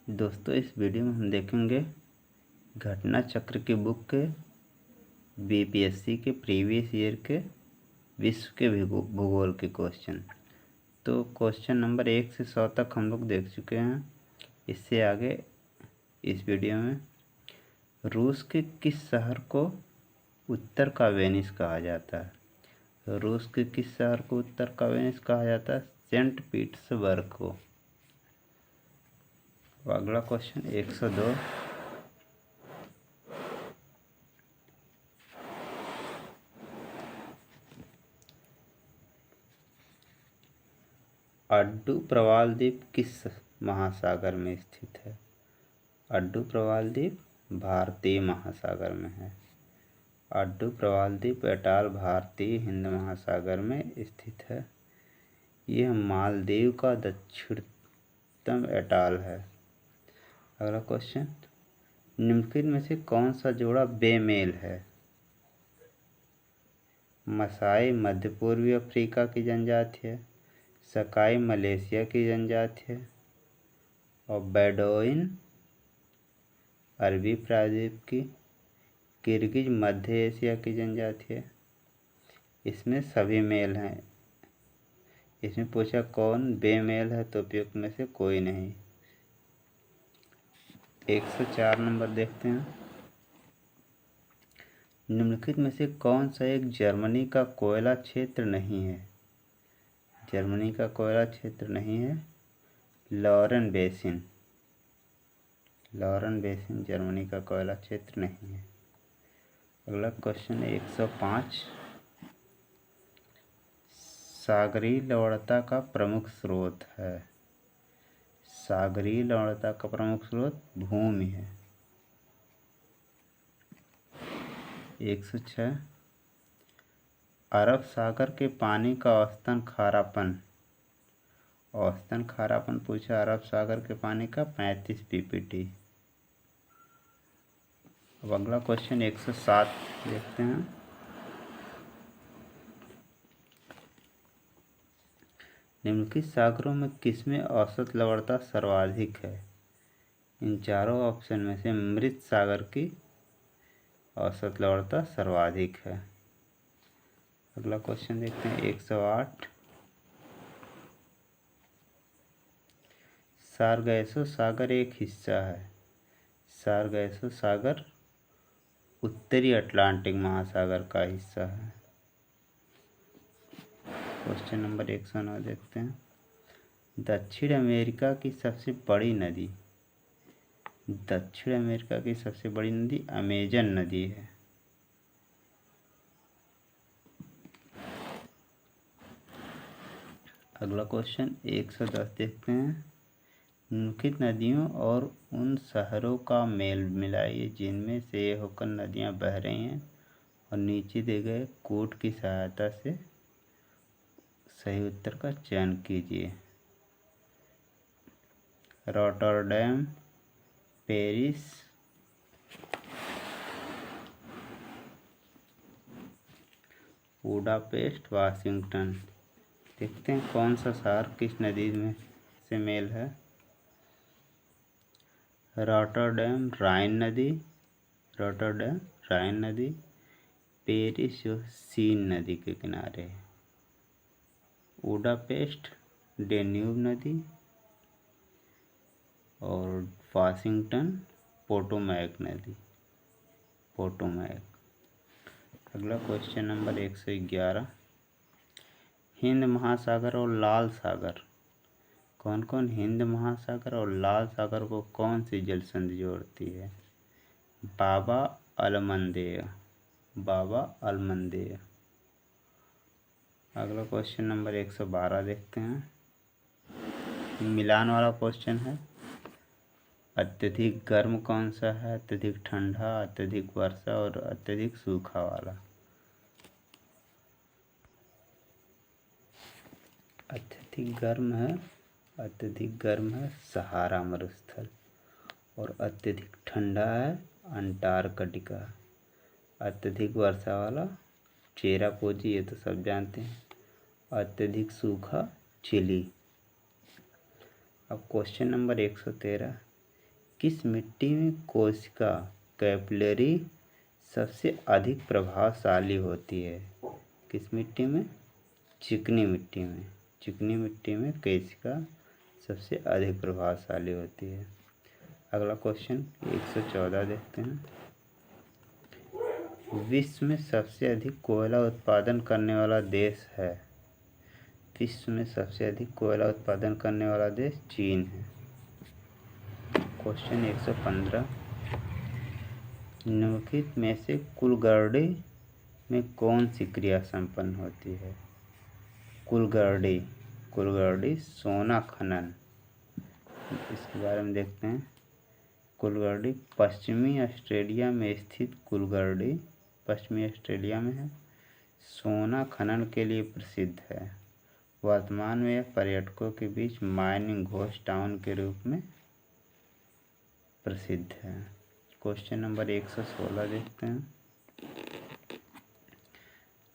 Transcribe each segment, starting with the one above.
दोस्तों, इस वीडियो में हम देखेंगे घटना चक्र की बुक के बीपीएससी के प्रीवियस ईयर के विश्व के भूगोल के क्वेश्चन। तो क्वेश्चन नंबर 1 से 100 तक हम लोग देख चुके हैं। इससे आगे इस वीडियो में रूस के किस शहर को उत्तर का वेनिस कहा जाता है? रूस के किस शहर को उत्तर का वेनिस कहा जाता है? सेंट पीटर्सबर्ग को। अगला क्वेश्चन 102। अड्डू प्रवाल द्वीप किस महासागर में स्थित है? अड्डू प्रवाल द्वीप भारतीय महासागर में है। अड्डू प्रवाल द्वीप अटाल भारतीय हिंद महासागर में स्थित है। यह मालदीव का दक्षिणतम अटाल है। अगला क्वेश्चन, निम्नलिखित में से कौन सा जोड़ा बेमेल है? मसाई मध्य पूर्वी अफ्रीका की जनजाति है, सकाई मलेशिया की जनजाति है और बेडोइन अरबी प्रायद्वीप की, किर्गिज मध्य एशिया की जनजाति है। इसमें सभी मेल हैं। इसमें पूछा कौन बेमेल है, तो उपयुक्त में से कोई नहीं। 104 नंबर देखते हैं। निम्नलिखित में से कौन सा एक जर्मनी का कोयला क्षेत्र नहीं है? जर्मनी का कोयला क्षेत्र नहीं है Lorraine basin. Lorraine basin Germany का कोयला क्षेत्र नहीं है। अगला क्वेश्चन 105। सागरीय लवणता का प्रमुख स्रोत है। सागरीय लवणता का प्रमुख स्रोत भूमि है। 106। अरब सागर के पानी का औसतन खारापन। औसतन खारापन पूछा अरब सागर के पानी का 35 पीपीटी। अब अगला क्वेश्चन 107 देखते हैं। निम्नलिखित सागरों में किसमें औसत लवणता सर्वाधिक है? इन चारों ऑप्शन में से मृत सागर की औसत लवणता सर्वाधिक है। अगला क्वेश्चन देखते हैं 108। सारगैसो सागर एक हिस्सा है। सारगैसो सागर उत्तरी अटलांटिक महासागर का हिस्सा है। क्वेश्चन नंबर 109 देखते हैं। दक्षिण अमेरिका की सबसे बड़ी नदी। दक्षिण अमेरिका की सबसे बड़ी नदी अमेजन नदी है। अगला क्वेश्चन 110 देखते हैं। निम्नलिखित नदियों और उन शहरों का मेल मिलाइए जिनमें से होकर नदियां बह रही हैं और नीचे दिए गए कोड की सहायता से सही उत्तर का चयन कीजिए। Rotterdam, Paris, Budapest, Washington. देखते हैं कौन सा शहर किस नदी में से मेल है। रॉटरडैम राइन नदी। रॉटरडैम राइन नदी। पेरिस जो सीन नदी के किनारे है। बुडापेस्ट डेन्यूब नदी और वाशिंगटन पोटोमैक नदी। पोटोमैक। अगला क्वेश्चन नंबर 111। हिंद महासागर और लाल सागर। कौन कौन हिंद महासागर और लाल सागर को कौन सी जल संधि जोड़ती है? बाबा अलमंदेय। बाबा अलमंदेय। अगला क्वेश्चन नंबर 112 देखते हैं। मिलान वाला क्वेश्चन है। अत्यधिक गर्म कौन सा है? अत्यधिक ठंडा, अत्यधिक वर्षा और अत्यधिक सूखा वाला। अत्यधिक गर्म है सहारा मरुस्थल और अत्यधिक ठंडा है अंटार्कटिका। अत्यधिक वर्षा वाला चेरापूंजी, ये तो सब जानते हैं। अत्यधिक सूखा चिली। अब क्वेश्चन नंबर 113। किस मिट्टी में कोशिका कैपिलरी सबसे अधिक प्रभावशाली होती है? किस मिट्टी में? चिकनी मिट्टी में। चिकनी मिट्टी में कोशिका सबसे अधिक प्रभावशाली होती है। अगला क्वेश्चन 114 देखते हैं। विश्व में सबसे अधिक कोयला उत्पादन करने वाला देश है? विश्व में सबसे अधिक कोयला उत्पादन करने वाला देश चीन है। क्वेश्चन 115, निम्नलिखित में से कुलगर्डी में कौन सी क्रिया संपन्न होती है? कुलगर्डी, कुलगर्डी सोना खनन, इसके बारे में देखते हैं। कुलगर्डी पश्चिमी ऑस्ट्रेलिया में स्थित कुलगर्डी पश्चिमी ऑस्ट्रेलिया में है। सोना खनन के लिए प्रसिद्ध है। वर्तमान में यह पर्यटकों के बीच माइनिंग घोस्ट टाउन के रूप में प्रसिद्ध है। क्वेश्चन नंबर 116 देखते हैं।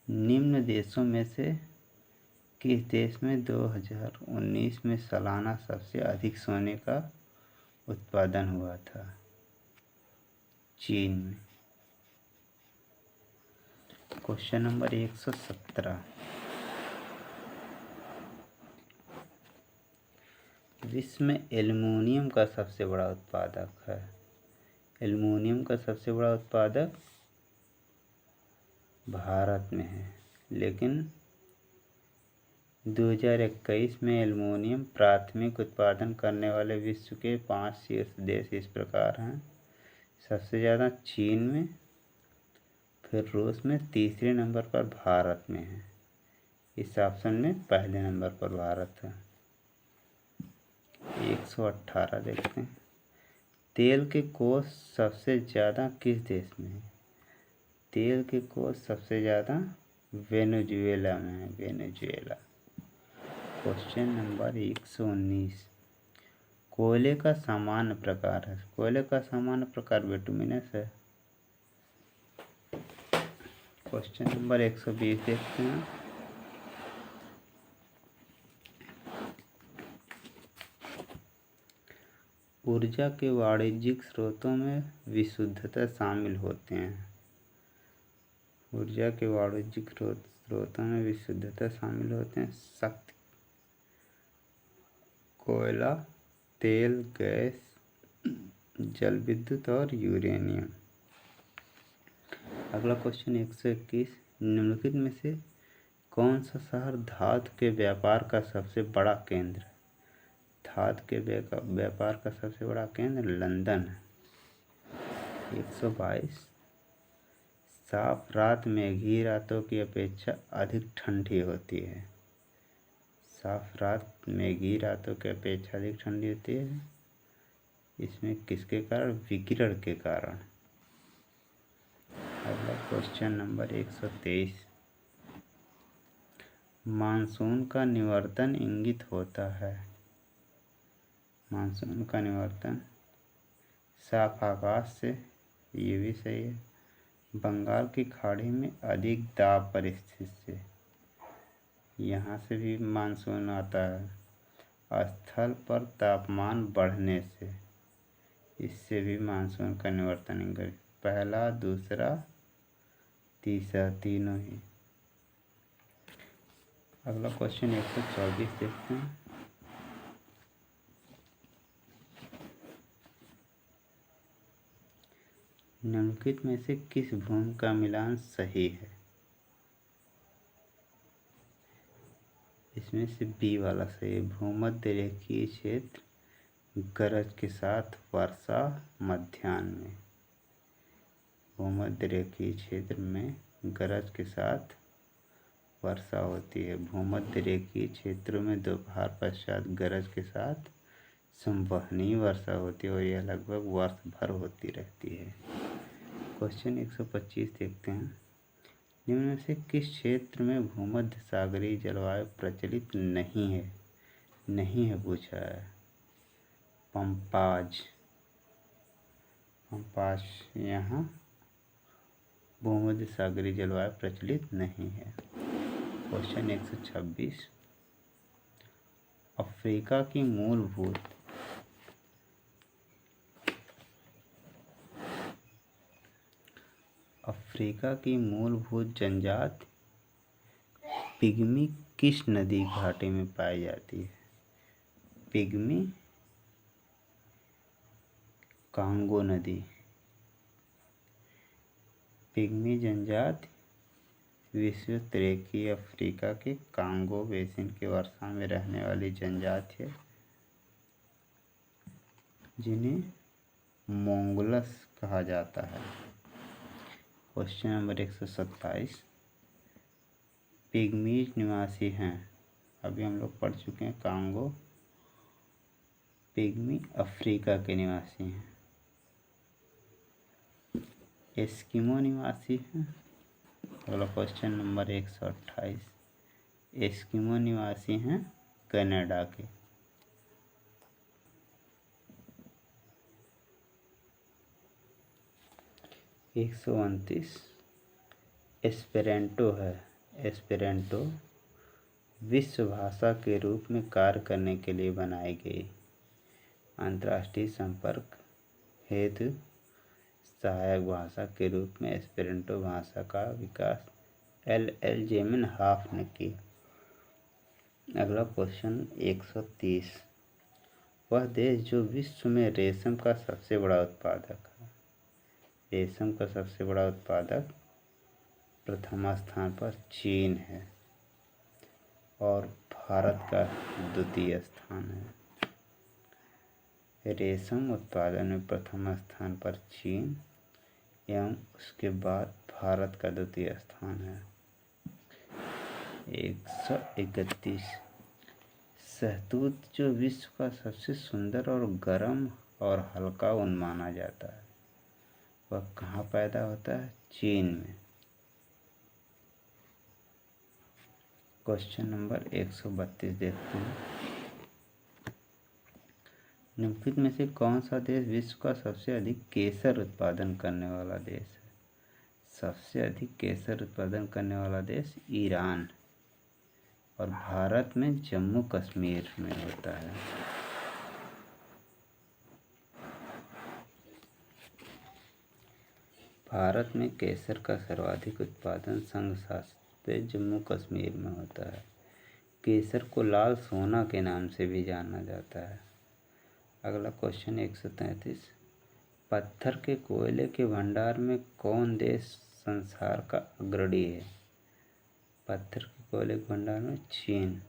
निम्न देशों में से किस देश में 2019 में सालाना सबसे अधिक सोने का उत्पादन हुआ था? चीन में। क्वेश्चन नंबर 117, विश्व में एल्युमिनियम का सबसे बड़ा उत्पादक है? एल्युमिनियम का सबसे बड़ा उत्पादक भारत में है, लेकिन 2021 में एल्युमिनियम प्राथमिक उत्पादन करने वाले विश्व के 5 शीर्ष देश इस प्रकार हैं। सबसे ज़्यादा चीन में, फिर रूस में, तीसरे नंबर पर भारत में है। इस ऑप्शन में पहले नंबर पर भारत है। 118 देखते हैं। तेल के कोष सबसे ज़्यादा किस देश में है? तेल के कोष सबसे ज़्यादा वेनेजुएला में है। वेनेजुएला। क्वेश्चन नंबर 119, कोयले का सामान्य प्रकार है? कोयले का सामान्य प्रकार बिटुमिनस है। क्वेश्चन नंबर 120 देखते हैं। ऊर्जा के वाणिज्यिक स्रोतों में विशुद्धता शामिल होते हैं। ऊर्जा के वाणिज्यिक स्रोतों में विशुद्धता शामिल होते हैं शक्ति, कोयला, तेल, गैस, जल विद्युत और यूरेनियम। अगला क्वेश्चन 121, निम्नलिखित में से कौन सा शहर धातु के व्यापार का सबसे बड़ा केंद्र? धातु के व्यापार का सबसे बड़ा केंद्र लंदन है। 122, साफ रात मेघी रातों की अपेक्षा अधिक ठंडी होती है। साफ रात मेघी रातों की अपेक्षा अधिक ठंडी होती है। इसमें किसके कारण? विकिरण के कारण। अगला क्वेश्चन नंबर 123, मानसून का निवर्तन इंगित होता है? मानसून का निवर्तन साफ आकाश से, ये भी सही है। बंगाल की खाड़ी में अधिक दाब परिस्थिति से, यहाँ से भी मानसून आता है। स्थल पर तापमान बढ़ने से, इससे भी मानसून का निवर्तन इंगित। पहला, दूसरा, तीसरा, तीनों ही। अगला क्वेश्चन 124 देखते हैं। निम्नलिखित में से किस भूमि का मिलान सही है? इसमें से बी वाला सही है। भूमध्य रेखीय क्षेत्र, गरज के साथ वर्षा मध्याह्न में। भूमध्य रेखीय क्षेत्र में गरज के साथ वर्षा होती है। भूमध्य रेखीय क्षेत्रों में दोपहर पश्चात गरज के साथ संवहनीय वर्षा होती है और यह लगभग वर्ष भर होती रहती है। क्वेश्चन 125 देखते हैं। निम्न में से किस क्षेत्र में भूमध्य सागरीय जलवायु प्रचलित नहीं है? नहीं है पूछा है। पंपाज, यहाँ भूमध्य सागरीय जलवायु प्रचलित नहीं है। क्वेश्चन 126, अफ्रीका की मूलभूत अफ्रीका की मूलभूत जनजाति पिग्मी किस नदी घाटी में पाई जाती है? पिग्मी कांगो नदी। पिग्मी जनजाति विश्व तैरेकी अफ्रीका के कांगो बेसिन के वर्षा में रहने वाली जनजाति है, जिन्हें मोंगोल्स कहा जाता है। क्वेश्चन नंबर 127, पिग्मीज निवासी हैं, अभी हम लोग पढ़ चुके हैं कांगो। पिग्मी अफ्रीका के निवासी हैं। एस्किमो निवासी हैं। अगला क्वेश्चन नंबर 128, एस्किमो निवासी हैं कनाडा के। एक 129, एस्पेरेंटो है। एस्पेरेंटो विश्व भाषा के रूप में कार्य करने के लिए बनाई गई अंतर्राष्ट्रीय संपर्क हेतु सहायक भाषा के रूप में एस्पेरेंटो भाषा का विकास एल जेमिन हाफ ने की। अगला क्वेश्चन 130, वह देश जो विश्व में रेशम का सबसे बड़ा उत्पादक है। रेशम का सबसे बड़ा उत्पादक प्रथम स्थान पर चीन है और भारत का द्वितीय स्थान है। रेशम उत्पादन में प्रथम स्थान पर चीन एवं उसके बाद भारत का द्वितीय स्थान है। 131, शहतूत जो विश्व का सबसे सुंदर और गर्म और हल्का ऊन माना जाता है, वह कहाँ पैदा होता है? चीन में। क्वेश्चन नंबर 132 देखते हैं, निम्नलिखित में से कौन सा देश विश्व का सबसे अधिक केसर उत्पादन करने वाला देश है? सबसे अधिक केसर उत्पादन करने वाला देश ईरान और भारत में जम्मू कश्मीर में होता है। भारत में केसर का सर्वाधिक उत्पादन संघ शासित जम्मू कश्मीर में होता है। केसर को लाल सोना के नाम से भी जाना जाता है। अगला क्वेश्चन 133, पत्थर के कोयले के भंडार में कौन देश संसार का अग्रणी है? पत्थर के कोयले के भंडार में चीन।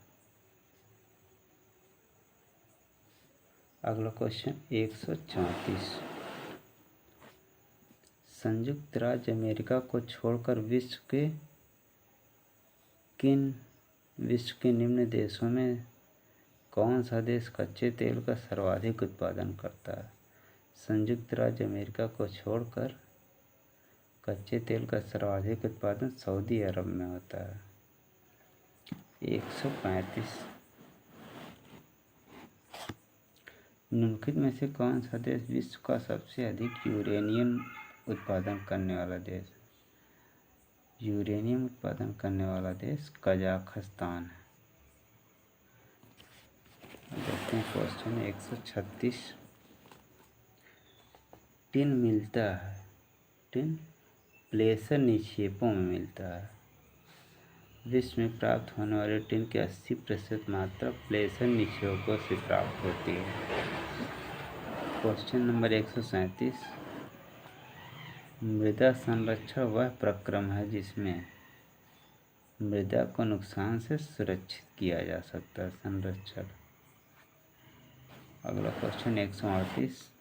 अगला क्वेश्चन 134, संयुक्त राज्य अमेरिका को छोड़कर विश्व के निम्न देशों में कौन सा देश कच्चे तेल का सर्वाधिक उत्पादन करता है? संयुक्त राज्य अमेरिका को छोड़कर कच्चे तेल का सर्वाधिक उत्पादन सऊदी अरब में होता है। 135, निम्नलिखित में से कौन सा देश विश्व का सबसे अधिक यूरेनियम उत्पादन करने वाला देश है? यूरेनियम उत्पादन करने वाला देश कजाकिस्तान है। देखते हैं क्वेश्चन 136, टिन मिलता है। टिन प्लेसर निक्षेपों में मिलता है। विश्व में प्राप्त होने वाले टिन की 80% मात्रा प्लेसर निक्षेपों से प्राप्त होती है। क्वेश्चन नंबर 137, मृदा संरक्षण वह प्रक्रम है जिसमें मृदा को नुकसान से सुरक्षित किया जा सकता है। संरक्षण। अगला क्वेश्चन 138,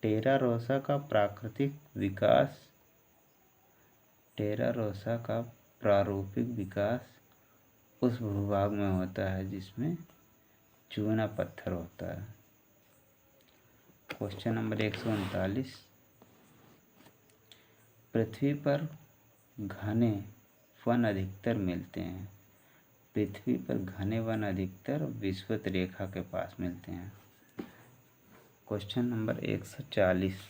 टेरा रोसा का प्राकृतिक विकास, टेरा रोसा का प्रारूपिक विकास उस भूभाग में होता है जिसमें चूना पत्थर होता है। क्वेश्चन नंबर 139, पृथ्वी पर घने वन अधिकतर मिलते हैं। पृथ्वी पर घने वन अधिकतर विषुवत रेखा के पास मिलते हैं। क्वेश्चन नंबर 140,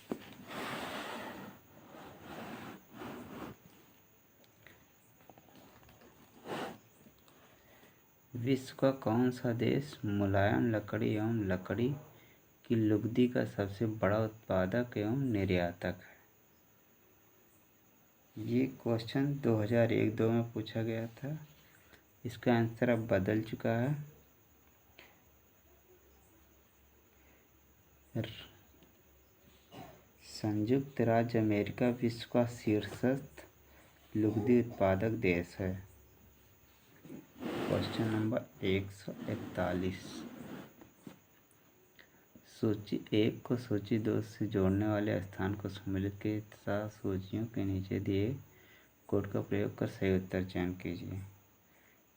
विश्व का कौन सा देश मुलायम लकड़ी एवं लकड़ी की लुगदी का सबसे बड़ा उत्पादक एवं निर्यातक है? ये क्वेश्चन 2001-2 में पूछा गया था। इसका आंसर अब बदल चुका है। संयुक्त राज्य अमेरिका विश्व का शीर्षस्थ लुगदी उत्पादक देश है। Question number 141। सूची 1 को सूची 2 से जोड़ने वाले स्थान को सम्मिलित के साथ सूचियों के नीचे दिए कोड का प्रयोग कर सही उत्तर चयन कीजिए।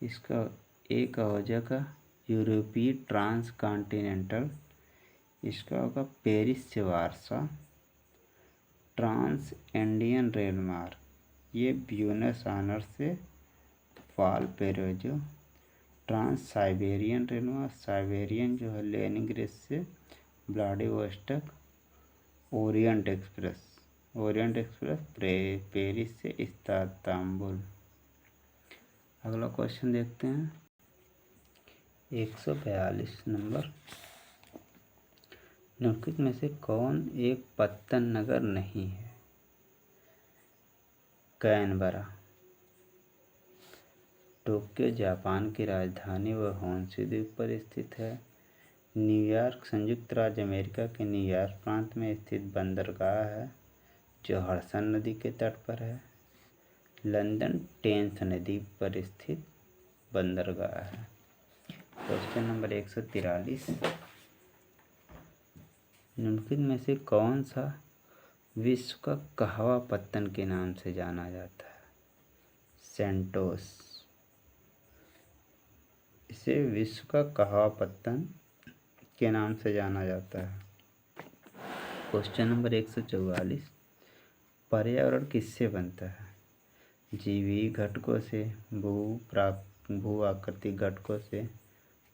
इसका एक होगा का यूरोपीय ट्रांस कॉन्टिनेंटल, इसका होगा पेरिस से वारसा। ट्रांस इंडियन रेल मार्ग, ये ब्यूनस आयर्स से वालपेराइजो। ट्रांस साइबेरियन रेल मार्ग, साइबेरियन जो है लेनिनग्राड से Vladivostok. Orient express, Orient express Paris से इस्तांबुल। अगला क्वेश्चन देखते हैं 142 नंबर। निम्नलिखित में से कौन एक पत्तन नगर नहीं है? कैनबरा। टोक्यो जापान की राजधानी व होन्शु द्वीप पर स्थित है। न्यूयॉर्क संयुक्त राज्य अमेरिका के न्यूयॉर्क प्रांत में स्थित बंदरगाह है जो हडसन नदी के तट पर है। लंदन टेम्स नदी पर स्थित बंदरगाह है। Question number 143। निम्नलिखित में से कौन सा विश्व का कहवा पत्तन के नाम से जाना जाता है? सेंटोस। इसे विश्व का कहवा पत्तन के नाम से जाना जाता है। Question number 144। पर्यावरण किससे बनता है? जीवी घटकों से, भू आकृतिक घटकों से,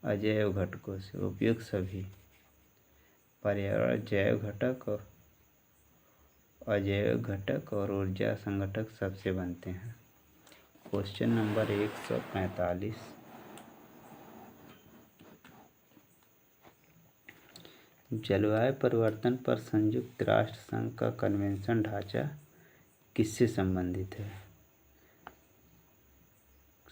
अजैव घटकों से। उपयुक्त सभी। पर्यावरण जैव घटक और अजैव घटक और ऊर्जा संघटक सबसे बनते हैं। Question number 145। जलवायु परिवर्तन पर संयुक्त राष्ट्र संघ का कन्वेंशन ढांचा किससे संबंधित है?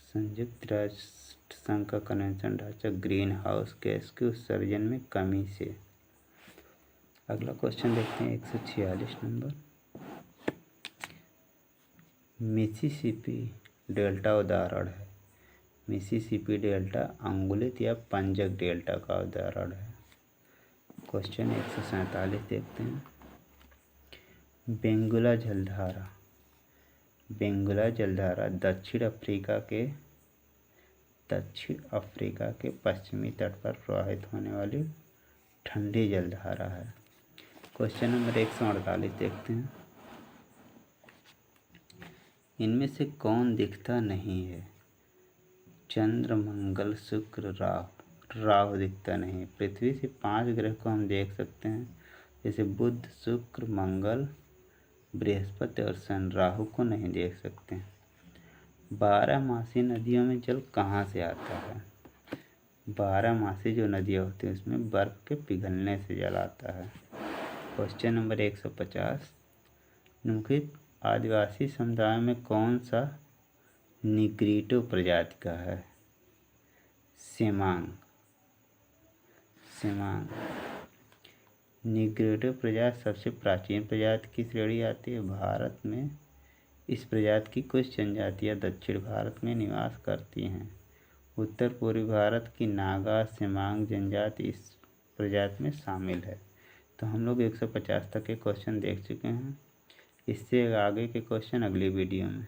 संयुक्त राष्ट्र संघ का कन्वेंशन ढांचा ग्रीन हाउस गैस के उत्सर्जन में कमी से। अगला क्वेश्चन देखते हैं 146 नंबर। मिसिसिपी डेल्टा उदाहरण है। मिसिसिपी डेल्टा अनगुलित या पंजक डेल्टा का उदाहरण है। क्वेश्चन 147 देखते हैं। बेंगुला जलधारा। बेंगुला जलधारा दक्षिण अफ्रीका के पश्चिमी तट पर प्रवाहित होने वाली ठंडी जलधारा है। क्वेश्चन नंबर 148 देखते हैं। इनमें से कौन दिखता नहीं है? चंद्र, मंगल, शुक्र, राहु। राहु दिखता नहीं। पृथ्वी से 5 ग्रह को हम देख सकते हैं, जैसे बुध, शुक्र, मंगल, बृहस्पति और शनि। राहु को नहीं देख सकते। 12मासी नदियों में जल कहाँ से आता है? 12मासी जो नदियाँ होती हैं उसमें बर्फ के पिघलने से जल आता है। Question number 150। निम्नलिखित आदिवासी समुदाय में कौन सा निग्रिटो प्रजाति का है? सेमांग। निग्रिटो प्रजाति सबसे प्राचीन प्रजाति की श्रेणी आती है। भारत में इस प्रजाति की कुछ जनजातियां दक्षिण भारत में निवास करती हैं। उत्तर पूर्वी भारत की नागा सेमांग जनजाति इस प्रजाति में शामिल है। तो हम लोग 150 तक के क्वेश्चन देख चुके हैं। इससे आगे के क्वेश्चन अगली वीडियो में।